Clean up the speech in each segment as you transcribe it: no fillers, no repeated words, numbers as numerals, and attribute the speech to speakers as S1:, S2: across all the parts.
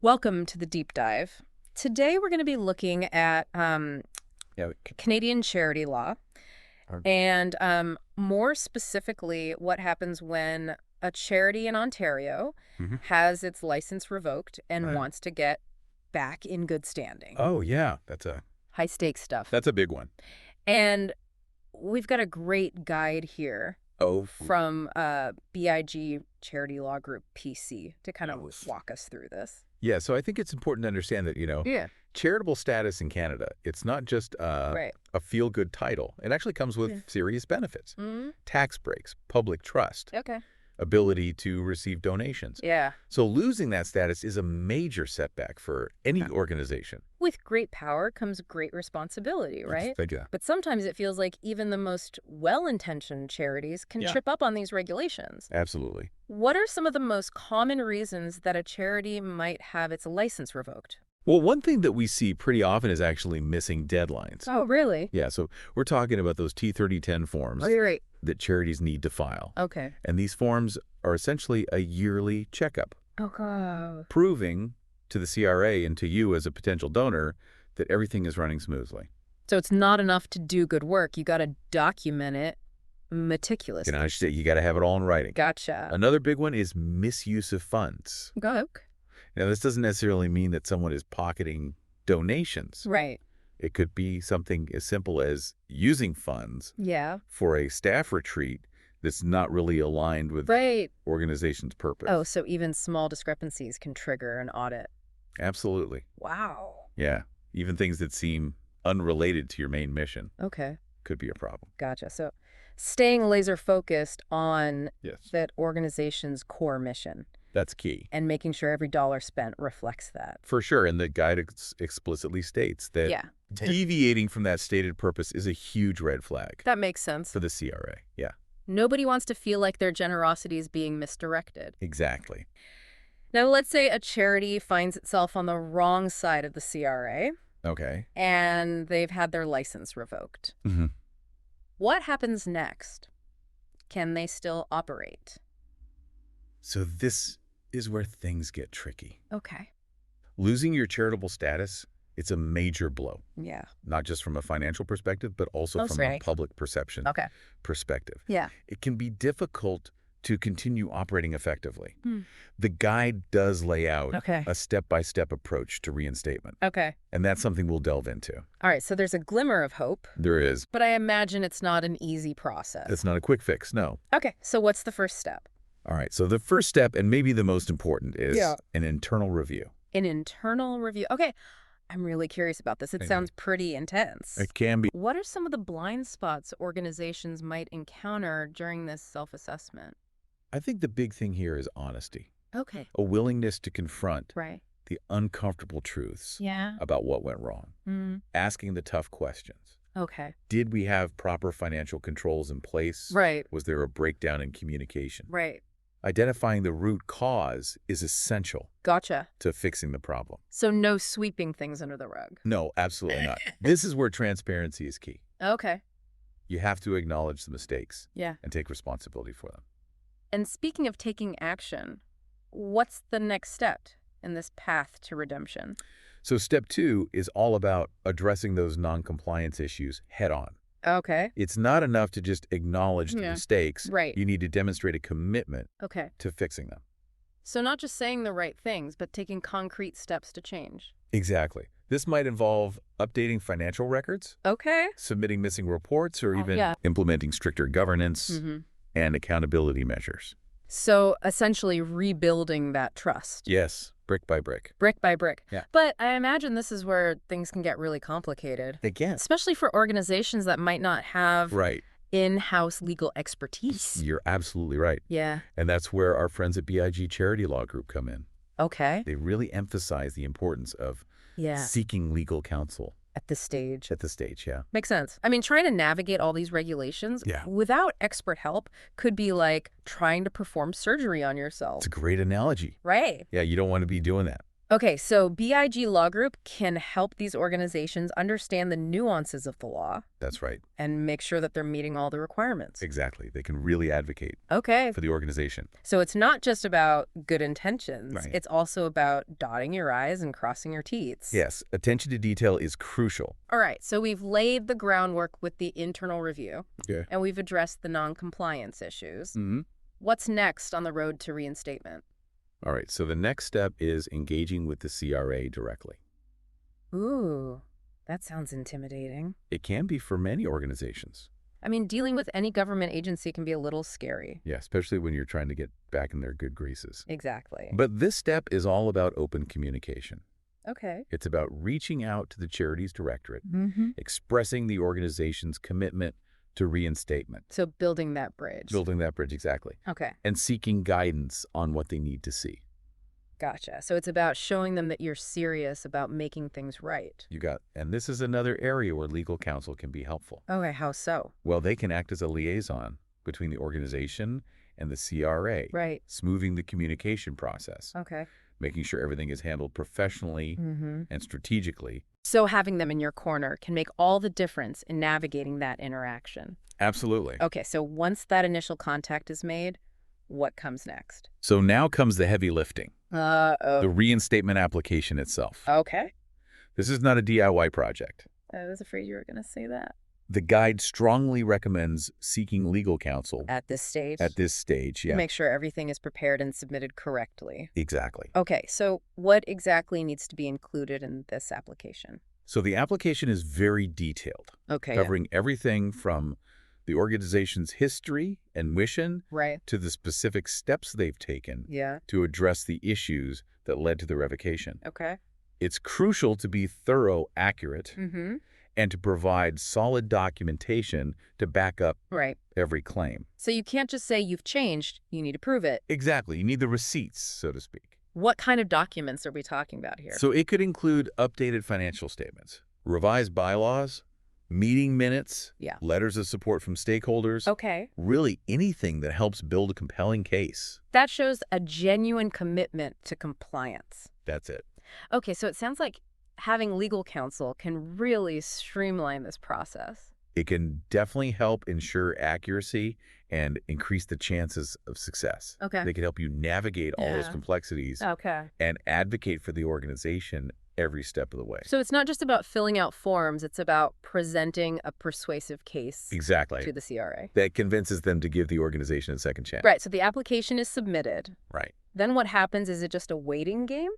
S1: Welcome to the deep dive. Today we're going to be looking at
S2: Yeah,
S1: Canadian charity law
S2: or-
S1: and more specifically what happens when a charity in Ontario
S2: Mhm.
S1: has its license revoked and
S2: Right.
S1: wants to get back in good standing.
S2: Oh yeah,
S1: High stakes stuff.
S2: that's a big one.
S1: And we've got a great guide here
S2: Oh,
S1: from B.I.G. Charity Law Group PC to kind of
S2: Nice.
S1: walk us through this.
S2: yeah. So I think it's important to understand that
S1: Yeah.
S2: charitable status in Canada, it's not just
S1: Right.
S2: a feel-good title. It actually comes with
S1: Yeah.
S2: serious benefits:
S1: Mm-hmm.
S2: tax breaks, public trust,
S1: Okay.
S2: ability to receive donations.
S1: Yeah.
S2: So losing that status is a major setback for any organization.
S1: With great power comes great responsibility, right? But sometimes it feels like even the most well-intentioned charities can
S2: Yeah.
S1: trip up on these regulations.
S2: Absolutely.
S1: What are some of the most common reasons that a charity might have its license revoked?
S2: Well, one thing that we see pretty often is actually missing deadlines.
S1: Oh, really?
S2: Yeah, so we're talking about those T3010 forms
S1: Oh, you're right.
S2: that charities need to file.
S1: Okay.
S2: And these forms are essentially a yearly checkup,
S1: Oh, God.
S2: proving to the CRA and to you as a potential donor that everything is running smoothly.
S1: So it's not enough to do good work. You got to document it meticulously.
S2: You got to have it all in writing.
S1: Gotcha.
S2: Another big one is misuse of funds.
S1: Okay.
S2: Now, this doesn't necessarily mean that someone is pocketing donations.
S1: Right.
S2: It could be something as simple as using funds
S1: Yeah.
S2: for a staff retreat that's not really aligned with
S1: Right.
S2: organization's purpose.
S1: Oh, so even small discrepancies can trigger an audit.
S2: Absolutely.
S1: Wow.
S2: Yeah. Even things that seem unrelated to your main mission
S1: Okay.
S2: could be a problem.
S1: Gotcha. So staying laser focused on
S2: Yes.
S1: that organization's core mission
S2: That's key.
S1: and making sure every dollar spent reflects that.
S2: For sure. And the guide explicitly states that
S1: Yeah.
S2: deviating from that stated purpose is a huge red flag
S1: That makes sense.
S2: for the CRA. Yeah,
S1: Nobody wants to feel like their generosity is being misdirected.
S2: exactly.
S1: Now, let's say a charity finds itself on the wrong side of the CRA
S2: Okay.
S1: and they've had their license revoked.
S2: Mm-hmm.
S1: What happens next? Can they still operate?
S2: So this is where things get tricky.
S1: Okay.
S2: Losing your charitable status, it's a major blow,
S1: Yeah.
S2: not just from a financial perspective, but also
S1: That's
S2: from a
S1: right.
S2: public perception
S1: Okay.
S2: perspective.
S1: Yeah.
S2: It can be difficult to continue operating effectively.
S1: Hmm.
S2: The guide does lay out
S1: Okay.
S2: a step-by-step approach to reinstatement,
S1: Okay.
S2: and that's something we'll delve into.
S1: All right. So there's a glimmer of hope,
S2: There is.
S1: but I imagine it's not an easy process.
S2: It's not a quick fix, no.
S1: Okay. So what's the first step?
S2: All right, so the first step, and maybe the most important, is
S1: Yeah.
S2: an internal review.
S1: An internal review. Okay. I'm really curious about this. It
S2: Okay.
S1: sounds pretty intense.
S2: It can be.
S1: What are some of the blind spots organizations might encounter during this self-assessment?
S2: I think the big thing here is honesty,
S1: Okay.
S2: a willingness to confront
S1: Right.
S2: the uncomfortable truths
S1: Yeah.
S2: about what went wrong,
S1: Mm.
S2: asking the tough questions.
S1: Okay.
S2: Did we have proper financial controls in place?
S1: Right.
S2: Was there a breakdown in communication?
S1: Right.
S2: Identifying the root cause is essential
S1: Gotcha.
S2: to fixing the problem.
S1: So no sweeping things under the rug.
S2: No, absolutely not. This is where transparency is key.
S1: Okay.
S2: You have to acknowledge the mistakes
S1: Yeah.
S2: and take responsibility for them.
S1: And speaking of taking action, what's the next step in this path to redemption?
S2: So step 2 is all about addressing those non-compliance issues head on.
S1: Okay.
S2: It's not enough to just acknowledge the
S1: Yeah.
S2: mistakes.
S1: Right.
S2: You need to demonstrate a commitment
S1: Okay.
S2: to fixing them.
S1: So not just saying the right things, but taking concrete steps to change.
S2: Exactly. This might involve updating financial records,
S1: Okay.
S2: submitting missing reports, or even
S1: yeah.
S2: implementing stricter governance
S1: Mm-hmm.
S2: and accountability measures.
S1: So essentially rebuilding that trust.
S2: Yes, brick by brick.
S1: Brick by brick.
S2: Yeah.
S1: But I imagine this is where things can get really complicated,
S2: Again.
S1: especially for organizations that might not have
S2: Right.
S1: in-house legal expertise.
S2: You're absolutely right.
S1: Yeah.
S2: And that's where our friends at B.I.G. Charity Law Group come in.
S1: Okay.
S2: They really emphasize the importance of
S1: Yeah.
S2: seeking legal counsel
S1: At this stage.
S2: at the stage, yeah.
S1: Makes sense. I mean, trying to navigate all these regulations
S2: Yeah.
S1: without expert help could be like trying to perform surgery on yourself.
S2: It's a great analogy.
S1: Right.
S2: Yeah, you don't want to be doing that.
S1: Okay, so B.I.G. Law Group can help these organizations understand the nuances of the law
S2: That's right.
S1: and make sure that they're meeting all the requirements.
S2: Exactly. They can really advocate
S1: Okay.
S2: for the organization.
S1: So it's not just about good intentions.
S2: Right.
S1: It's also about dotting your I's and crossing your T's.
S2: Yes, attention to detail is crucial.
S1: All right, so we've laid the groundwork with the internal review, and we've addressed the non-compliance issues. What's next on the road to reinstatement?
S2: All right, so the next step is engaging with the CRA directly.
S1: Ooh, that sounds intimidating.
S2: It can be for many organizations.
S1: I mean, dealing with any government agency can be a little scary.
S2: Yeah, especially when you're trying to get back in their good graces.
S1: Exactly.
S2: But this step is all about open communication.
S1: Okay.
S2: It's about reaching out to the Charities Directorate, expressing the organization's commitment to reinstatement.
S1: So building that bridge.
S2: Building that bridge, exactly.
S1: Okay.
S2: And seeking guidance on what they need to see.
S1: Gotcha. So it's about showing them that you're serious about making things right.
S2: And this is another area where legal counsel can be helpful.
S1: Okay, how so?
S2: Well, they can act as a liaison between the organization and the CRA.
S1: Right.
S2: Smoothing the communication process.
S1: Okay.
S2: Making sure everything is handled professionally and strategically.
S1: So having them in your corner can make all the difference in navigating that interaction.
S2: Absolutely.
S1: Okay, so once that initial contact is made, what comes next?
S2: So now comes the heavy lifting.
S1: Uh-oh.
S2: The reinstatement application itself.
S1: Okay.
S2: This is not a DIY project.
S1: I was afraid you were going to say that.
S2: The guide strongly recommends seeking legal counsel.
S1: At this stage?
S2: At this stage, yeah.
S1: Make sure everything is prepared and submitted correctly.
S2: Exactly.
S1: Okay, so what exactly needs to be included in this application?
S2: So the application is very detailed.
S1: Okay.
S2: Covering everything from the organization's history and mission to the specific steps they've taken to address the issues that led to the revocation.
S1: Okay.
S2: It's crucial to be thorough, accurate, and to provide solid documentation to back up every claim.
S1: So you can't just say you've changed, you need to prove it.
S2: Exactly. You need the receipts, so to speak.
S1: What kind of documents are we talking about here?
S2: So it could include updated financial statements, revised bylaws, meeting minutes, letters of support from stakeholders.
S1: Okay.
S2: Really anything that helps build a compelling case.
S1: That shows a genuine commitment to compliance.
S2: That's it.
S1: Okay, so it sounds like having legal counsel can really streamline this process.
S2: It can definitely help ensure accuracy and increase the chances of success.
S1: Okay.
S2: They can help you navigate all those complexities and advocate for the organization every step of the way.
S1: So it's not just about filling out forms, it's about presenting a persuasive case to the CRA.
S2: That convinces them to give the organization a second chance.
S1: Right, so the application is submitted.
S2: Right.
S1: Then what happens? Is it just a waiting game?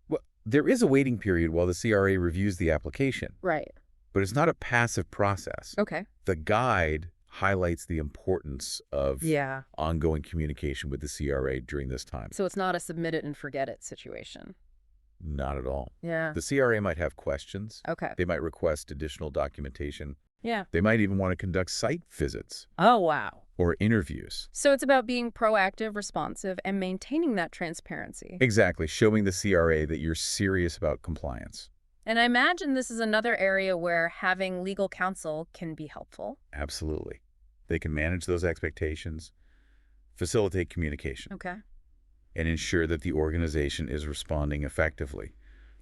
S2: Well, there is a waiting period while the CRA reviews the application.
S1: Right.
S2: But it's not a passive process.
S1: Okay.
S2: The guide highlights the importance of ongoing communication with the CRA during this time.
S1: So it's not a submit it and forget it situation.
S2: Not at all.
S1: Yeah.
S2: The CRA might have questions.
S1: Okay.
S2: They might request additional documentation.
S1: Yeah.
S2: They might even want to conduct site visits.
S1: Oh, wow.
S2: Or interviews.
S1: So it's about being proactive, responsive, and maintaining that transparency.
S2: Exactly. Showing the CRA that you're serious about compliance.
S1: And I imagine this is another area where having legal counsel can be helpful.
S2: Absolutely. They can manage those expectations, facilitate communication.
S1: Okay.
S2: And ensure that the organization is responding effectively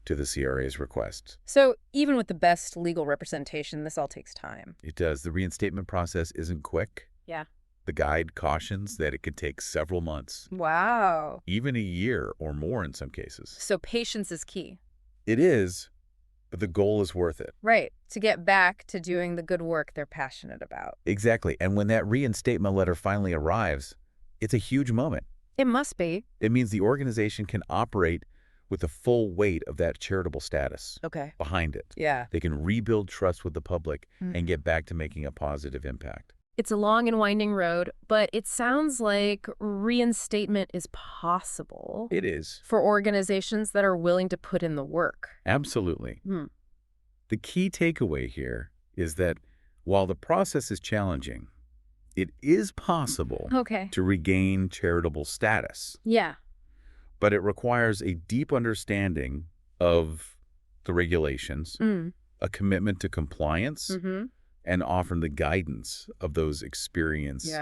S2: to the CRA's requests.
S1: So even with the best legal representation, this all takes time.
S2: It does. The reinstatement process isn't quick.
S1: Yeah.
S2: The guide cautions that it could take several months.
S1: Wow.
S2: Even a year or more in some cases.
S1: So patience is key.
S2: It is, but the goal is worth it.
S1: Right. To get back to doing the good work they're passionate about.
S2: Exactly. And when that reinstatement letter finally arrives, it's a huge moment.
S1: It must be.
S2: It means the organization can operate with the full weight of that charitable status behind it.
S1: Yeah.
S2: They can rebuild trust with the public and get back to making a positive impact.
S1: It's a long and winding road, but it sounds like reinstatement is possible.
S2: It is.
S1: For organizations that are willing to put in the work.
S2: Absolutely. The key takeaway here is that while the process is challenging, it is possible to regain charitable status.
S1: Yeah.
S2: But it requires a deep understanding of the regulations, a commitment to compliance, and often the guidance of those experienced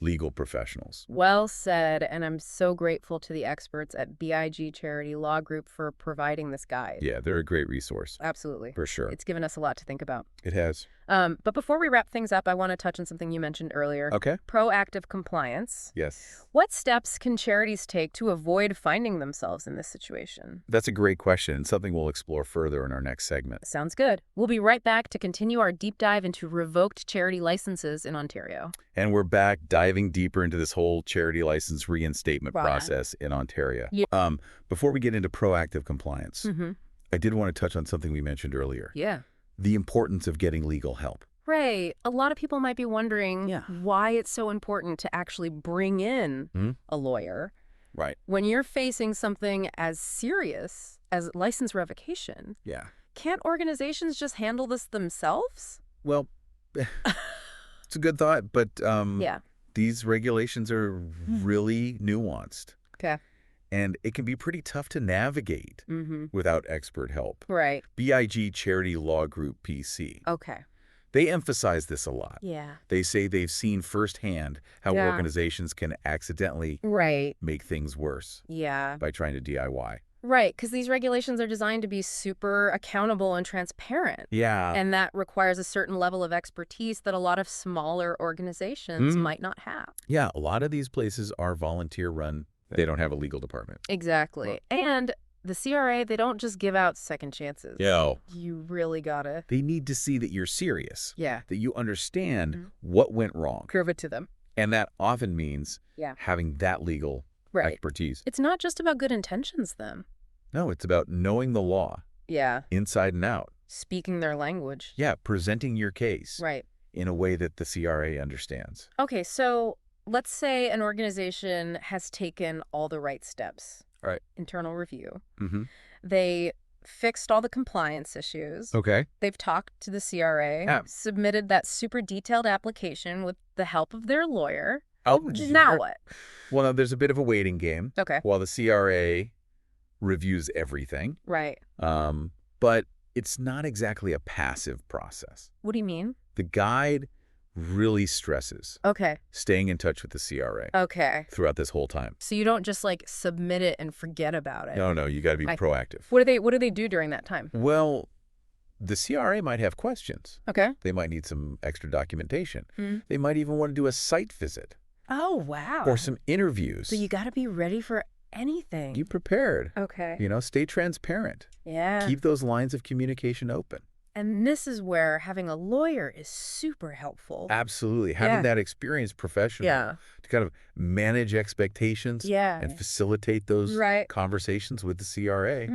S2: legal professionals.
S1: Well said, and I'm so grateful to the experts at B.I.G. Charity Law Group for providing this guide.
S2: Yeah, they're a great resource.
S1: Absolutely.
S2: For sure.
S1: It's given us a lot to think about.
S2: It has.
S1: But before we wrap things up, I want to touch on something you mentioned earlier.
S2: Okay.
S1: Proactive compliance.
S2: Yes.
S1: What steps can charities take to avoid finding themselves in this situation?
S2: That's a great question, and something we'll explore further in our next segment.
S1: Sounds good. We'll be right back to continue our deep dive into revoked charity licenses in Ontario.
S2: And we're back diving deeper into this whole charity license reinstatement process in Ontario.
S1: Yeah.
S2: Before we get into proactive compliance, I did want to touch on something we mentioned earlier.
S1: Yeah.
S2: The importance of getting legal help.
S1: Right. A lot of people might be wondering why it's so important to actually bring in a lawyer.
S2: Right.
S1: When you're facing something as serious as license revocation, can't organizations just handle this themselves?
S2: Well, it's a good thought, but these regulations are really nuanced.
S1: Okay.
S2: And it can be pretty tough to navigate without expert help.
S1: Right.
S2: B.I.G. Charity Law Group PC.
S1: Okay.
S2: They emphasize this a lot.
S1: Yeah.
S2: They say they've seen firsthand how organizations can accidentally make things worse by trying to DIY.
S1: Right, because these regulations are designed to be super accountable and transparent.
S2: Yeah.
S1: And that requires a certain level of expertise that a lot of smaller organizations might not have.
S2: Yeah, a lot of these places are volunteer-run. They don't have a legal department.
S1: Exactly. And the CRA, they don't just give out second chances.
S2: No.
S1: You really gotta.
S2: They need to see that you're serious.
S1: Yeah.
S2: That you understand what went wrong.
S1: Prove it to them.
S2: And that often means having that legal expertise.
S1: It's not just about good intentions, then.
S2: No, it's about knowing the law.
S1: Yeah.
S2: Inside and out.
S1: Speaking their language.
S2: Yeah, presenting your case.
S1: Right.
S2: In a way that the CRA understands.
S1: Okay, so let's say an organization has taken all the right steps.
S2: Right.
S1: Internal review. They fixed all the compliance issues.
S2: Okay.
S1: They've talked to the CRA, submitted that super detailed application with the help of their lawyer. Now what?
S2: Well, now, there's a bit of a waiting game.
S1: Okay.
S2: While the CRA reviews everything.
S1: Right.
S2: But it's not exactly a passive process.
S1: What do you mean?
S2: The guide really stresses staying in touch with the CRA throughout this whole time.
S1: So you don't just like submit it and forget about it.
S2: No, you got to be proactive.
S1: What do they do during that time?
S2: Well, the CRA might have questions.
S1: Okay.
S2: They might need some extra documentation. They might even want to do a site visit.
S1: Oh, wow.
S2: Or some interviews.
S1: So you got to be ready for anything.
S2: Be prepared.
S1: Okay.
S2: You know, stay transparent.
S1: Yeah.
S2: Keep those lines of communication open.
S1: And this is where having a lawyer is super helpful.
S2: Absolutely. Having that experienced professional to kind of manage expectations and facilitate those conversations with the CRA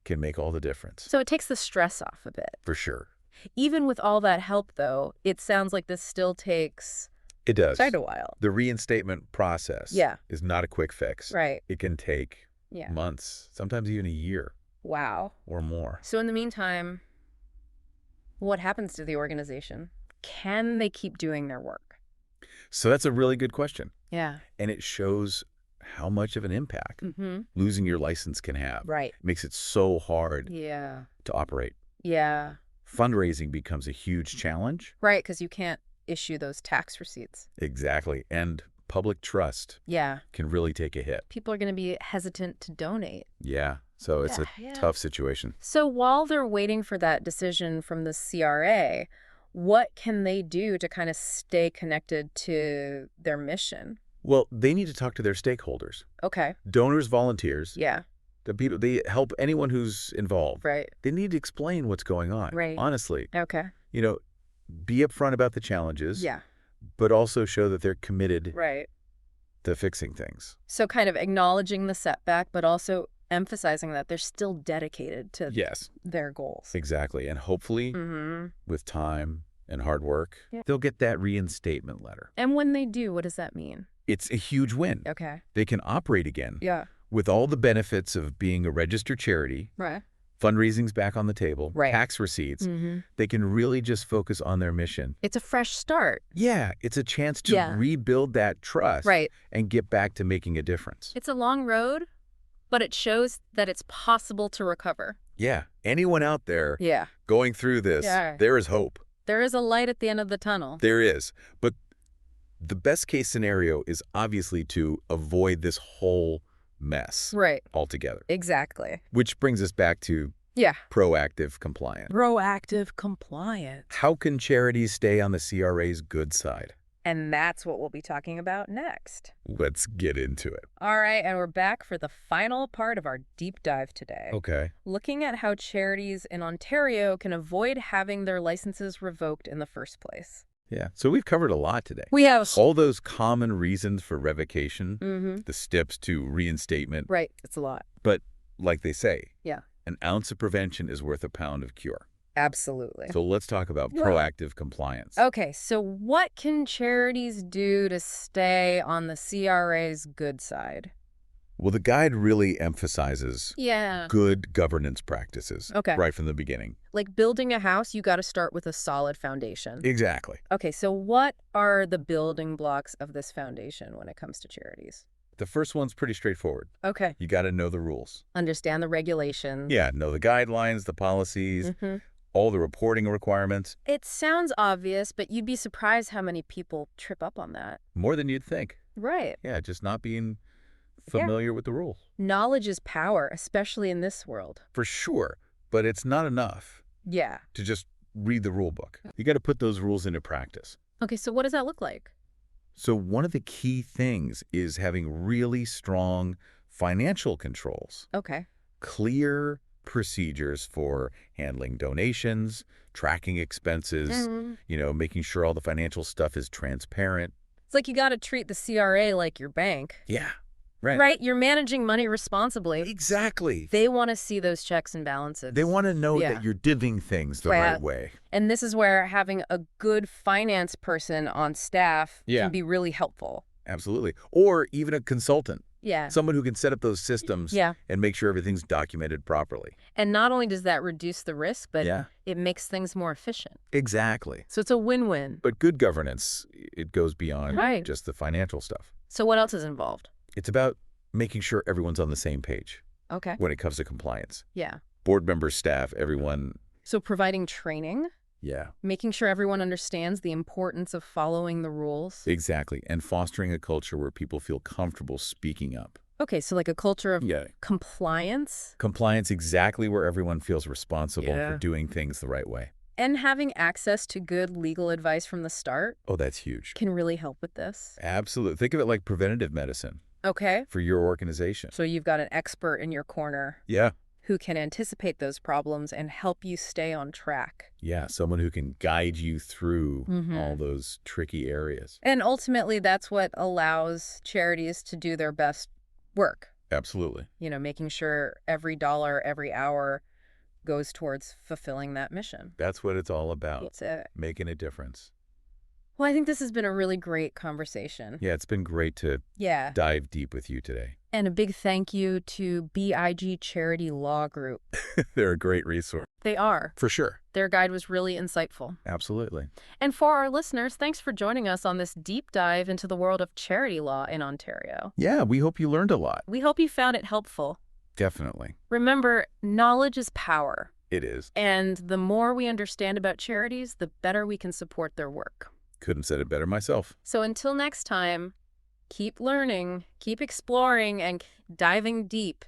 S2: can make all the difference.
S1: So it takes the stress off a bit.
S2: For sure.
S1: Even with all that help, though, it sounds like this still takes quite a while.
S2: The reinstatement process is not a quick fix.
S1: Right.
S2: It can take months, sometimes even a year.
S1: Wow.
S2: Or more.
S1: So in the meantime, what happens to the organization? Can they keep doing their work?
S2: So that's a really good question.
S1: Yeah.
S2: And it shows how much of an impact losing your license can have.
S1: Right.
S2: It makes it so hard to operate.
S1: Yeah.
S2: Fundraising becomes a huge challenge.
S1: Right, because you can't issue those tax receipts.
S2: Exactly. And public trust can really take a hit.
S1: People are going to be hesitant to donate.
S2: Yeah. So it's a tough situation.
S1: So while they're waiting for that decision from the CRA, what can they do to kind of stay connected to their mission?
S2: Well, they need to talk to their stakeholders.
S1: Okay.
S2: Donors, volunteers.
S1: Yeah.
S2: The people, they help anyone who's involved.
S1: Right.
S2: They need to explain what's going on.
S1: Right.
S2: Honestly.
S1: Okay.
S2: You know, be upfront about the challenges.
S1: Yeah.
S2: But also show that they're committed to fixing things.
S1: So kind of acknowledging the setback, but also emphasizing that they're still dedicated to their goals.
S2: Exactly. And hopefully, with time and hard work, they'll get that reinstatement letter.
S1: And when they do, what does that mean?
S2: It's a huge win.
S1: Okay.
S2: They can operate again.
S1: Yeah.
S2: With all the benefits of being a registered charity.
S1: Right.
S2: Fundraising's back on the table.
S1: Right.
S2: Tax receipts. They can really just focus on their mission.
S1: It's a fresh start.
S2: Yeah. It's a chance to rebuild that trust.
S1: Right.
S2: And get back to making a difference.
S1: It's a long road, but it shows that it's possible to recover.
S2: Yeah. Anyone out there going through this, there is hope.
S1: There is a light at the end of the tunnel.
S2: There is. But The best case scenario is obviously to avoid this whole mess altogether.
S1: Exactly.
S2: Which brings us back to proactive compliance.
S1: Proactive compliance.
S2: How can charities stay on the CRA's good side?
S1: And that's what we'll be talking about next.
S2: Let's get into it.
S1: All right, and we're back for the final part of our deep dive today.
S2: Okay.
S1: Looking at how charities in Ontario can avoid having their licenses revoked in the first place.
S2: Yeah, so we've covered a lot today.
S1: We have.
S2: All those common reasons for revocation, the steps to reinstatement.
S1: Right, it's a lot.
S2: But like they say, an ounce of prevention is worth a pound of cure.
S1: Absolutely.
S2: So let's talk about proactive compliance.
S1: Okay, so what can charities do to stay on the CRA's good side?
S2: Well, the guide really emphasizes good governance practices right from the beginning.
S1: Like building a house, you got to start with a solid foundation.
S2: Exactly.
S1: Okay, so what are the building blocks of this foundation when it comes to charities?
S2: The first one's pretty straightforward.
S1: Okay.
S2: You got to know the rules.
S1: Understand the regulations.
S2: Yeah, know the guidelines, the policies, all the reporting requirements.
S1: It sounds obvious, but you'd be surprised how many people trip up on that.
S2: More than you'd think.
S1: Right.
S2: Yeah, just not being familiar with the rules.
S1: Knowledge is power, especially in this world.
S2: For sure, but it's not enough.
S1: Yeah.
S2: To just read the rule book. You got to put those rules into practice.
S1: Okay, so what does that look like?
S2: So one of the key things is having really strong financial controls.
S1: Okay.
S2: Clear procedures for handling donations, tracking expenses, making sure all the financial stuff is transparent.
S1: It's like you got to treat the CRA like your bank.
S2: Yeah, right.
S1: Right? You're managing money responsibly.
S2: Exactly.
S1: They want to see those checks and balances.
S2: They want to know that you're divvying things the right way.
S1: And this is where having a good finance person on staff can be really helpful.
S2: Absolutely. Or even a consultant.
S1: Yeah.
S2: Someone who can set up those systems and make sure everything's documented properly.
S1: And not only does that reduce the risk, but it makes things more efficient.
S2: Exactly.
S1: So it's a win-win.
S2: But good governance, it goes beyond just the financial stuff.
S1: So what else is involved?
S2: It's about making sure everyone's on the same page.
S1: Okay.
S2: When it comes to compliance.
S1: Yeah.
S2: Board members, staff, everyone.
S1: So providing training?
S2: Yeah.
S1: Making sure everyone understands the importance of following the rules.
S2: Exactly. And fostering a culture where people feel comfortable speaking up.
S1: Okay, so like a culture of compliance?
S2: Compliance, exactly, where everyone feels responsible for doing things the right way.
S1: And having access to good legal advice from the start?
S2: Oh, that's huge.
S1: Can really help with this.
S2: Absolutely. Think of it like preventative medicine.
S1: Okay.
S2: For your organization.
S1: So you've got an expert in your corner.
S2: Yeah.
S1: Who can anticipate those problems and help you stay on track.
S2: Yeah, someone who can guide you through all those tricky areas.
S1: And ultimately, that's what allows charities to do their best work.
S2: Absolutely.
S1: Making sure every dollar, every hour goes towards fulfilling that mission.
S2: That's what it's all about.
S1: That's it.
S2: Making a difference.
S1: Well, I think this has been a really great conversation.
S2: Yeah, it's been great to dive deep with you today.
S1: And a big thank you to B.I.G Charity Law Group.
S2: They're a great resource.
S1: They are.
S2: For sure.
S1: Their guide was really insightful.
S2: Absolutely.
S1: And for our listeners, thanks for joining us on this deep dive into the world of charity law in Ontario.
S2: Yeah, we hope you learned a lot.
S1: We hope you found it helpful.
S2: Definitely.
S1: Remember, knowledge is power.
S2: It is.
S1: And the more we understand about charities, the better we can support their work.
S2: Couldn't have said it better myself.
S1: So until next time, keep learning, keep exploring, and diving deep